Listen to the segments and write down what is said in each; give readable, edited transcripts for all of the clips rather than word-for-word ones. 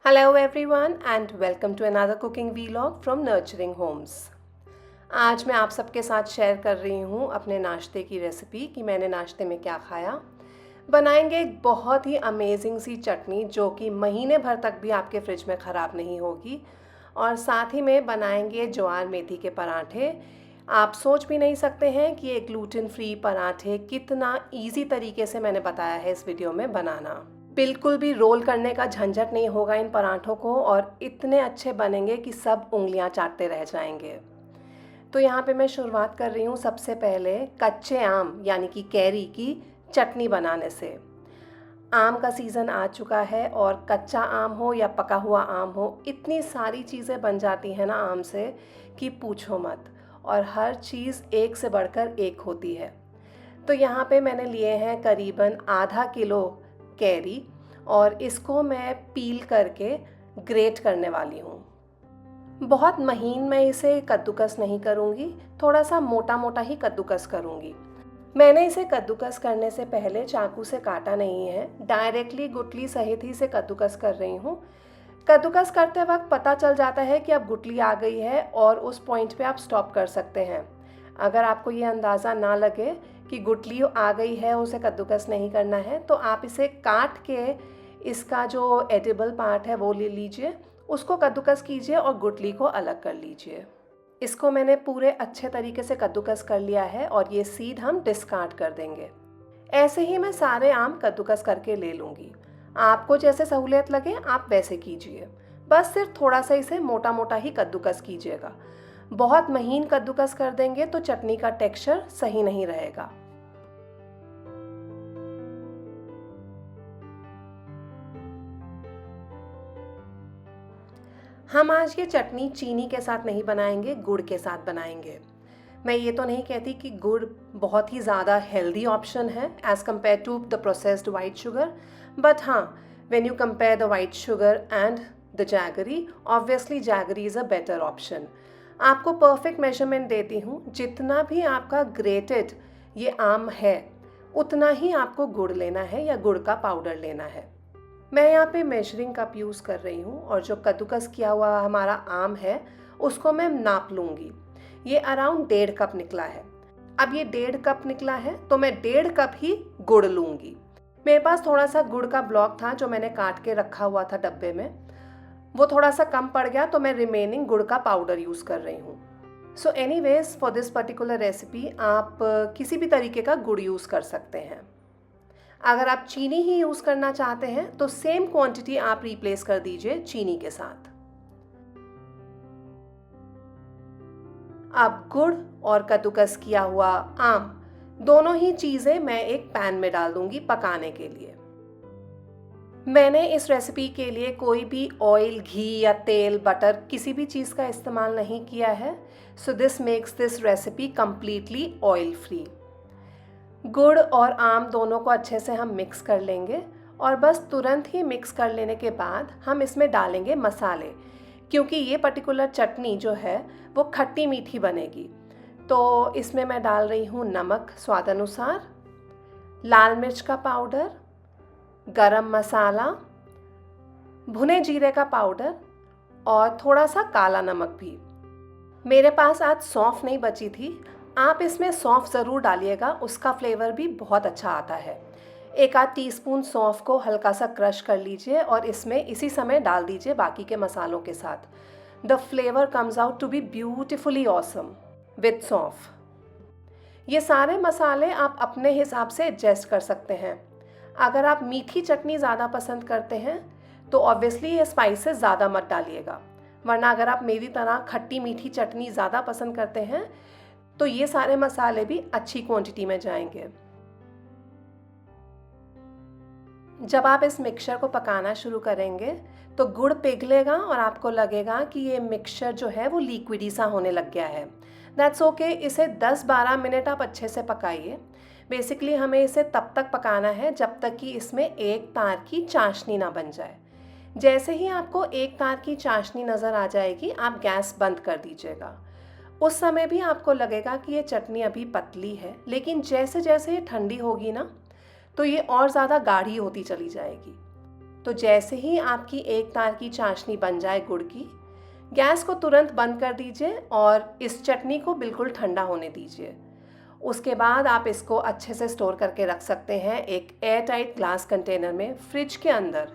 Hello everyone and welcome to another cooking vlog from Nurturing Homes। आज मैं आप सबके साथ शेयर कर रही हूँ अपने नाश्ते की रेसिपी कि मैंने नाश्ते में क्या खाया। बनाएंगे एक बहुत ही अमेजिंग सी चटनी जो कि महीने भर तक भी आपके फ्रिज में ख़राब नहीं होगी, और साथ ही में बनाएंगे ज्वार मेथी के पराठे। आप सोच भी नहीं सकते हैं कि ये ग्लूटेन फ्री पराठे कितना इजी तरीके से मैंने बताया है इस वीडियो में बनाना। बिल्कुल भी रोल करने का झंझट नहीं होगा इन पराठों को, और इतने अच्छे बनेंगे कि सब उंगलियां चाटते रह जाएंगे। तो यहाँ पे मैं शुरुआत कर रही हूँ सबसे पहले कच्चे आम यानी कि कैरी की चटनी बनाने से। आम का सीज़न आ चुका है और कच्चा आम हो या पका हुआ आम हो, इतनी सारी चीज़ें बन जाती हैं ना आम से कि पूछो मत, और हर चीज़ एक से बढ़कर एक होती है। तो यहाँ पे मैंने लिए हैं करीबन आधा किलो कैरी, और इसको मैं पील करके ग्रेट करने वाली हूँ। बहुत महीन मैं इसे कद्दूकस नहीं करूँगी, थोड़ा सा मोटा मोटा ही कद्दूकस करूँगी। मैंने इसे कद्दूकस करने से पहले चाकू से काटा नहीं है, डायरेक्टली गुठली सहित ही इसे कद्दूकस कर रही हूँ। कद्दूकस करते वक्त पता चल जाता है कि अब गुठली आ गई है और उस पॉइंट पे आप स्टॉप कर सकते हैं। अगर आपको ये अंदाज़ा ना लगे कि गुठली आ गई है, उसे कद्दूकस नहीं करना है, तो आप इसे काट के इसका जो एडिबल पार्ट है वो ले लीजिए, उसको कद्दूकस कीजिए और गुठली को अलग कर लीजिए। इसको मैंने पूरे अच्छे तरीके से कद्दूकस कर लिया है और ये सीड हम डिस्कार्ड कर देंगे। ऐसे ही मैं सारे आम कद्दूकस करके ले लूँगी। आपको जैसे सहूलियत लगे आप वैसे कीजिए, बस सिर्फ थोड़ा सा इसे मोटा मोटा ही कद्दूकस कीजिएगा। बहुत महीन कद्दूकस कर देंगे तो चटनी का टेक्सचर सही नहीं रहेगा। हम आज ये चटनी चीनी के साथ नहीं बनाएंगे, गुड़ के साथ बनाएंगे। मैं ये तो नहीं कहती कि गुड़ बहुत ही ज़्यादा हेल्दी ऑप्शन है as compare to the processed white sugar, but हाँ, when you compare the white sugar and the jaggery, obviously jaggery is a better option. आपको परफेक्ट मेजरमेंट देती हूँ, जितना भी आपका ग्रेटेड ये आम है उतना ही आपको गुड़ लेना है या गुड़ का पाउडर लेना है। मैं यहाँ पे मेजरिंग कप यूज़ कर रही हूँ, और जो कद्दूकस किया हुआ हमारा आम है उसको मैं नाप लूँगी। ये अराउंड 1.5 कप निकला है। अब ये 1.5 कप निकला है तो मैं 1.5 कप ही गुड़ लूँगी। मेरे पास थोड़ा सा गुड़ का ब्लॉक था जो मैंने काट के रखा हुआ था डब्बे में, वो थोड़ा सा कम पड़ गया तो मैं रिमेनिंग गुड़ का पाउडर यूज़ कर रही हूँ। So anyways for this particular recipe आप किसी भी तरीके का गुड़ यूज़ कर सकते हैं। अगर आप चीनी ही यूज़ करना चाहते हैं तो सेम क्वांटिटी आप रिप्लेस कर दीजिए चीनी के साथ। अब गुड़ और कद्दूकस किया हुआ आम दोनों ही चीज़ें मैं एक पैन में डाल दूंगी पकाने के लिए। मैंने इस रेसिपी के लिए कोई भी ऑयल, घी या तेल, बटर किसी भी चीज़ का इस्तेमाल नहीं किया है, so this makes this recipe completely oil free. गुड़ और आम दोनों को अच्छे से हम मिक्स कर लेंगे, और बस तुरंत ही मिक्स कर लेने के बाद हम इसमें डालेंगे मसाले, क्योंकि ये पर्टिकुलर चटनी जो है वो खट्टी मीठी बनेगी। तो इसमें मैं डाल रही हूँ नमक स्वाद अनुसार, लाल मिर्च का पाउडर, गरम मसाला, भुने जीरे का पाउडर और थोड़ा सा काला नमक भी। मेरे पास आज सौंफ नहीं बची थी, आप इसमें सौंफ ज़रूर डालिएगा, उसका फ्लेवर भी बहुत अच्छा आता है। 1 आध टीस्पून सौंफ को हल्का सा क्रश कर लीजिए और इसमें इसी समय डाल दीजिए बाकी के मसालों के साथ। The flavour comes out to be beautifully awesome with saunf. ये सारे मसाले आप अपने हिसाब से एडजस्ट कर सकते हैं। अगर आप मीठी चटनी ज़्यादा पसंद करते हैं तो ऑब्वियसली ये स्पाइसेस ज़्यादा मत डालिएगा, वरना अगर आप मेरी तरह खट्टी मीठी चटनी ज़्यादा पसंद करते हैं तो ये सारे मसाले भी अच्छी क्वांटिटी में जाएंगे। जब आप इस मिक्सचर को पकाना शुरू करेंगे तो गुड़ पिघलेगा और आपको लगेगा कि ये मिक्सचर जो है वो लिक्विडी सा होने लग गया है। दैट्स ओके, इसे 10-12 मिनट आप अच्छे से पकाइए। बेसिकली हमें इसे तब तक पकाना है जब तक कि इसमें एक तार की चाशनी ना बन जाए। जैसे ही आपको एक तार की चाशनी नज़र आ जाएगी आप गैस बंद कर दीजिएगा। उस समय भी आपको लगेगा कि ये चटनी अभी पतली है, लेकिन जैसे जैसे ये ठंडी होगी ना तो ये और ज़्यादा गाढ़ी होती चली जाएगी। तो जैसे ही आपकी एक तार की चाशनी बन जाए गुड़ की, गैस को तुरंत बंद कर दीजिए और इस चटनी को बिल्कुल ठंडा होने दीजिए। उसके बाद आप इसको अच्छे से स्टोर करके रख सकते हैं एक एयर टाइट ग्लास कंटेनर में फ्रिज के अंदर।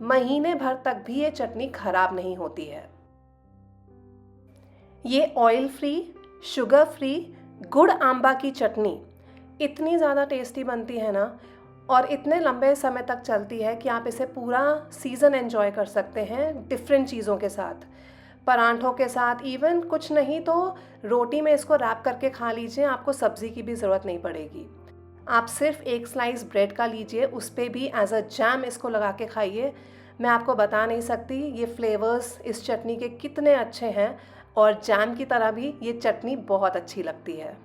महीने भर तक भी ये चटनी खराब नहीं होती है। ये ऑयल फ्री, शुगर फ्री गुड़ आंबा की चटनी इतनी ज़्यादा टेस्टी बनती है ना, और इतने लंबे समय तक चलती है कि आप इसे पूरा सीज़न एंजॉय कर सकते हैं डिफरेंट चीज़ों के साथ, परांठों के साथ, इवन कुछ नहीं तो रोटी में इसको रैप करके खा लीजिए, आपको सब्ज़ी की भी ज़रूरत नहीं पड़ेगी। आप सिर्फ एक स्लाइस ब्रेड का लीजिए, उस पर भी एज अ जैम इसको लगा के खाइए। मैं आपको बता नहीं सकती ये फ्लेवर्स इस चटनी के कितने अच्छे हैं, और जैम की तरह भी ये चटनी बहुत अच्छी लगती है।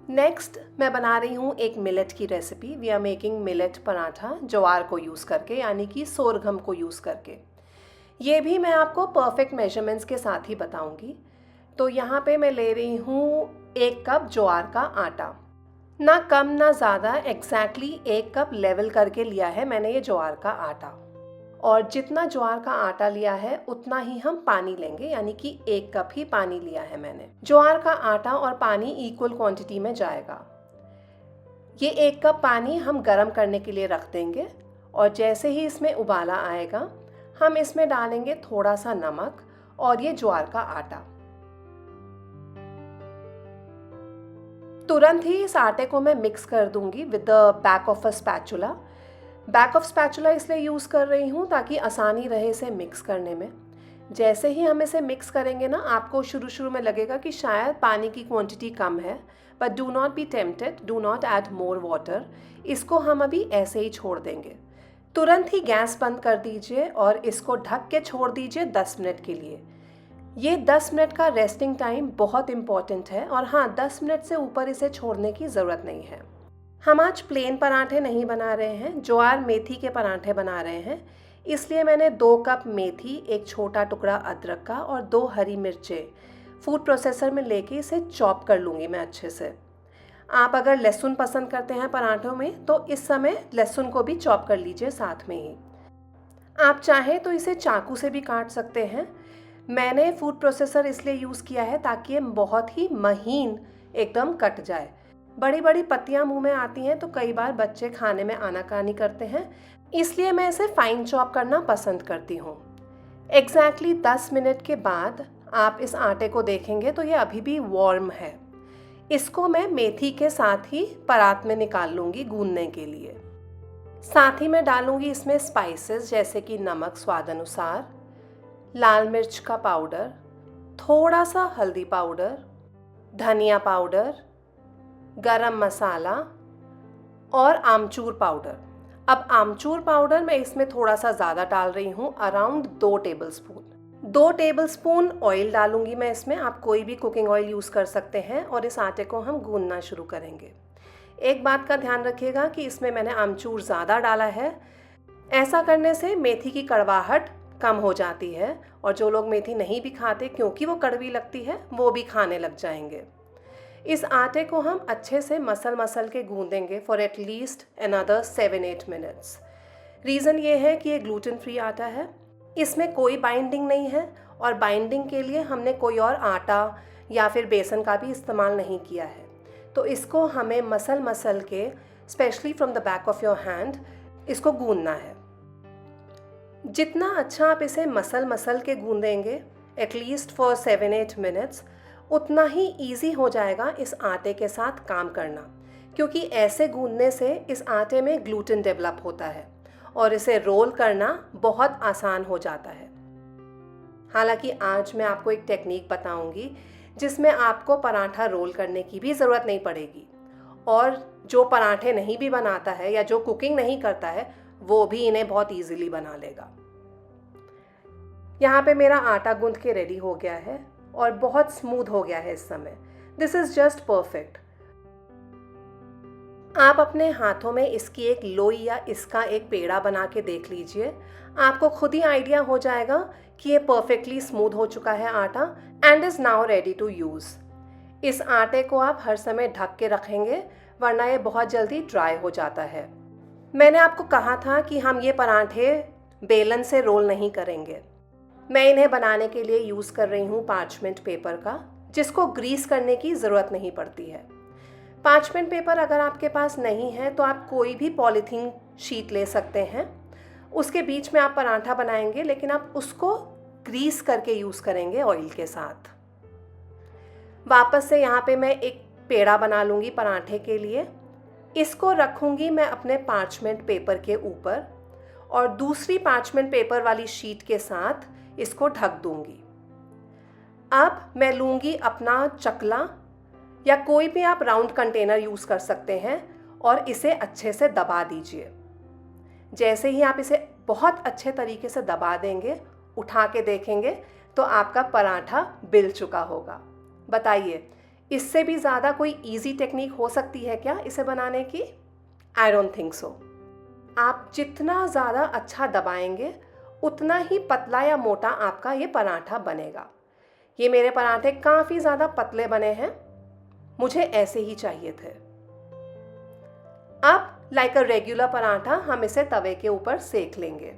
नेक्स्ट मैं बना रही हूँ एक मिलेट की रेसिपी। We are making millet paratha jowar को यूज़ करके, यानी कि सोरगम को यूज़ करके। ये भी मैं आपको परफेक्ट मेजरमेंट्स के साथ ही बताऊंगी। तो यहाँ पे मैं ले रही हूँ 1 कप ज्वार का आटा, ना कम ना ज़्यादा, एग्जैक्टली 1 कप लेवल करके लिया है मैंने ये ज्वार का आटा। और जितना ज्वार का आटा लिया है उतना ही हम पानी लेंगे, यानी कि 1 कप ही पानी लिया है मैंने। ज्वार का आटा और पानी इक्वल क्वांटिटी में जाएगा। ये 1 कप पानी हम गर्म करने के लिए रख देंगे, और जैसे ही इसमें उबाला आएगा हम इसमें डालेंगे थोड़ा सा नमक और ये ज्वार का आटा। तुरंत ही इस आटे को मैं मिक्स कर दूंगी with the back of a spatula. Back of spatula इसलिए यूज़ कर रही हूँ ताकि आसानी रहे इसे मिक्स करने में। जैसे ही हम इसे मिक्स करेंगे ना, आपको शुरू में लगेगा कि शायद पानी की क्वांटिटी कम है, but do not be tempted, do not add more water. इसको हम अभी ऐसे ही छोड़ देंगे। तुरंत ही गैस बंद कर दीजिए और इसको ढक के छोड़ दीजिए 10 मिनट के लिए। ये 10 मिनट का रेस्टिंग टाइम बहुत इम्पॉर्टेंट है, और हाँ, 10 मिनट से ऊपर इसे छोड़ने की ज़रूरत नहीं है। हम आज प्लेन पराठे नहीं बना रहे हैं, ज्वार मेथी के पराठे बना रहे हैं। इसलिए मैंने 2 कप मेथी, एक छोटा टुकड़ा अदरक का और 2 हरी मिर्चें फूड प्रोसेसर में लेके इसे चॉप कर लूँगी मैं अच्छे से। आप अगर लहसुन पसंद करते हैं पराठों में तो इस समय लहसुन को भी चॉप कर लीजिए साथ में ही। आप चाहें तो इसे चाकू से भी काट सकते हैं। मैंने फूड प्रोसेसर इसलिए यूज़ किया है ताकि ये बहुत ही महीन एकदम कट जाए। बड़ी बड़ी पत्तियां मुंह में आती हैं तो कई बार बच्चे खाने में आनाकानी करते हैं, इसलिए मैं इसे फाइन चॉप करना पसंद करती हूँ। एग्जैक्टली 10 मिनट के बाद आप इस आटे को देखेंगे तो ये अभी भी वार्म है। इसको मैं मेथी के साथ ही परात में निकाल लूँगी गूंदने के लिए। साथ ही मैं डालूँगी इसमें स्पाइसेस जैसे कि नमक स्वाद अनुसार, लाल मिर्च का पाउडर, थोड़ा सा हल्दी पाउडर, धनिया पाउडर, गरम मसाला और आमचूर पाउडर। अब आमचूर पाउडर मैं इसमें थोड़ा सा ज़्यादा डाल रही हूँ, अराउंड 2 टेबलस्पून। 2 टेबलस्पून ऑयल डालूंगी मैं इसमें। आप कोई भी कुकिंग ऑयल यूज़ कर सकते हैं, और इस आटे को हम गूंदना शुरू करेंगे। एक बात का ध्यान रखिएगा कि इसमें मैंने आमचूर ज़्यादा डाला है। ऐसा करने से मेथी की कड़वाहट कम हो जाती है, और जो लोग मेथी नहीं भी खाते क्योंकि वो कड़वी लगती है, वो भी खाने लग जाएंगे। इस आटे को हम अच्छे से मसल के गूंदेंगे for atleast another 7-8 minutes. Reason ये है कि ये ग्लूटेन फ्री आटा है, इसमें कोई बाइंडिंग नहीं है, और बाइंडिंग के लिए हमने कोई और आटा या फिर बेसन का भी इस्तेमाल नहीं किया है। तो इसको हमें मसल के, specially from the back of your hand, इसको गूंदना है। जितना अच्छा आप इसे मसल के गूंदेंगे एटलीस्ट फॉर 7-8 मिनट्स, उतना ही ईजी हो जाएगा इस आटे के साथ काम करना, क्योंकि ऐसे गूंदने से इस आटे में ग्लूटेन डेवलप होता है और इसे रोल करना बहुत आसान हो जाता है। हालांकि आज मैं आपको एक टेक्निक बताऊंगी जिसमें आपको पराठा रोल करने की भी ज़रूरत नहीं पड़ेगी, और जो पराठे नहीं भी बनाता है या जो कुकिंग नहीं करता है वो भी इन्हें बहुत ईजिली बना लेगा। यहाँ पे मेरा आटा गूंद के रेडी हो गया है और बहुत स्मूथ हो गया है इस समय। This is just perfect. आप अपने हाथों में इसकी एक लोई या इसका एक पेड़ा बना के देख लीजिए, आपको खुद ही आइडिया हो जाएगा कि ये परफेक्टली स्मूथ हो चुका है आटा and is now ready to use. इस आटे को आप हर समय ढक के रखेंगे, वरना ये बहुत जल्दी ड्राई हो जाता है। मैंने आपको कहा था कि हम ये पराठे बेलन से रोल नहीं करेंगे। मैं इन्हें बनाने के लिए यूज़ कर रही हूँ पार्चमेंट पेपर का, जिसको ग्रीस करने की ज़रूरत नहीं पड़ती है। पार्चमेंट पेपर अगर आपके पास नहीं है तो आप कोई भी पॉलीथीन शीट ले सकते हैं। उसके बीच में आप पराठा बनाएंगे, लेकिन आप उसको ग्रीस करके यूज़ करेंगे ऑयल के साथ। वापस से यहाँ पे मैं एक पेड़ा बना लूँगी पराठे के लिए। इसको रखूँगी मैं अपने पार्चमेंट पेपर के ऊपर और दूसरी पार्चमेंट पेपर वाली शीट के साथ इसको ढक दूँगी। अब मैं लूँगी अपना चकला या कोई भी आप राउंड कंटेनर यूज़ कर सकते हैं और इसे अच्छे से दबा दीजिए। जैसे ही आप इसे बहुत अच्छे तरीके से दबा देंगे, उठा के देखेंगे तो आपका पराठा बिल चुका होगा। बताइए, इससे भी ज़्यादा कोई इजी टेक्निक हो सकती है क्या इसे बनाने की? I don't think so. आप जितना ज़्यादा अच्छा दबाएंगे उतना ही पतला या मोटा आपका ये पराठा बनेगा। ये मेरे पराठे काफ़ी ज़्यादा पतले बने हैं, मुझे ऐसे ही चाहिए थे। अब लाइक अ रेगुलर पराठा हम इसे तवे के ऊपर सेक लेंगे।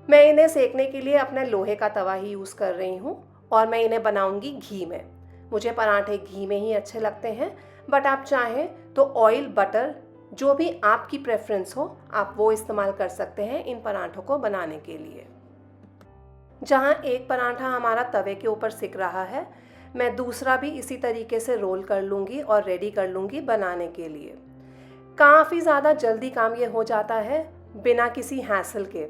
मैं इन्हें सेकने के लिए अपने लोहे का तवा ही यूज़ कर रही हूँ और मैं इन्हें बनाऊँगी घी में। मुझे पराठे घी में ही अच्छे लगते हैं, बट आप चाहें तो ऑयल, बटर, जो भी आपकी प्रेफरेंस हो आप वो इस्तेमाल कर सकते हैं इन पराठों को बनाने के लिए। जहाँ एक पराठा हमारा तवे के ऊपर सिक रहा है, मैं दूसरा भी इसी तरीके से रोल कर लूँगी और रेडी कर लूँगी बनाने के लिए। काफ़ी ज़्यादा जल्दी काम ये हो जाता है बिना किसी हैसल के।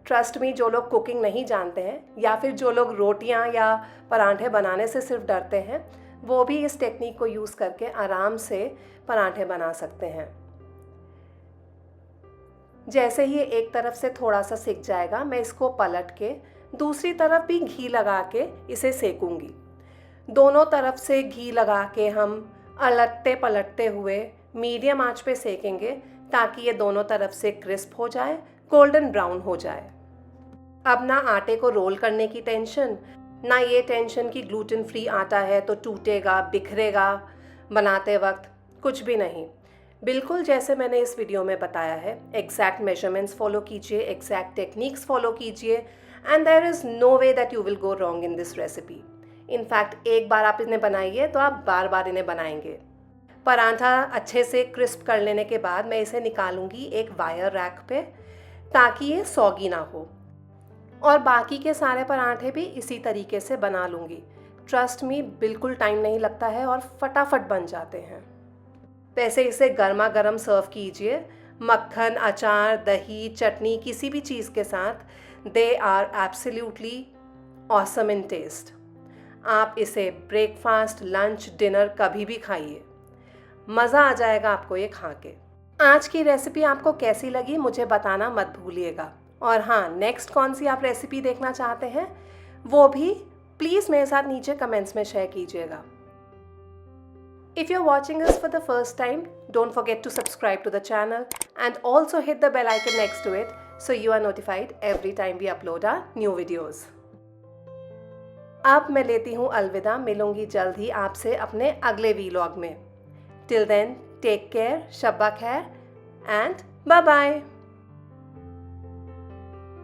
ट्रस्ट मी, जो लोग कुकिंग नहीं जानते हैं या फिर जो लोग रोटियां या पराठे बनाने से सिर्फ डरते हैं, वो भी इस टेक्निक को यूज़ करके आराम से पराठे बना सकते हैं। जैसे ही एक तरफ से थोड़ा सा सिक जाएगा, मैं इसको पलट के दूसरी तरफ भी घी लगा के इसे सेकूंगी। दोनों तरफ से घी लगा के हम अलटते पलटते हुए मीडियम आंच पे सेकेंगे ताकि ये दोनों तरफ से क्रिस्प हो जाए, गोल्डन ब्राउन हो जाए। अब ना आटे को रोल करने की टेंशन, ना ये टेंशन कि ग्लूटेन फ्री आटा है तो टूटेगा, बिखरेगा बनाते वक्त, कुछ भी नहीं। बिल्कुल जैसे मैंने इस वीडियो में बताया है, एग्जैक्ट मेजरमेंट्स फॉलो कीजिए, एग्जैक्ट टेक्निक्स फॉलो कीजिए, and there is no way that you will go wrong in this recipe. In fact एक बार आप इन्हें बनाइए तो आप बार बार इन्हें बनाएंगे। पराठा अच्छे से क्रिस्प कर लेने के बाद मैं इसे निकालूंगी एक वायर रैक पे ताकि ये सॉगी ना हो, और बाकी के सारे पराठे भी इसी तरीके से बना लूँगी। ट्रस्ट मी, बिल्कुल टाइम नहीं लगता है और फटाफट बन जाते हैं। वैसे इसे गर्मा गर्म सर्व कीजिए, मक्खन, अचार, दही, चटनी, किसी भी चीज़ के साथ। They are absolutely awesome in taste. आप इसे ब्रेकफास्ट, लंच, डिनर कभी भी खाइए, मज़ा आ जाएगा आपको ये खा के। आज की रेसिपी आपको कैसी लगी मुझे बताना मत भूलिएगा। और हाँ, नेक्स्ट कौन सी आप रेसिपी देखना चाहते हैं वो भी प्लीज़ मेरे साथ नीचे कमेंट्स में शेयर कीजिएगा। If you're watching us for the first time, don't forget to subscribe to the channel and also hit the bell icon next to it so you are notified every time we upload our new videos. अब मैं लेती हूँ अलविदा, मिलूंगी जल्द ही आपसे अपने अगले वीलॉग में। Till then, take care, शब्बा खैर and bye bye.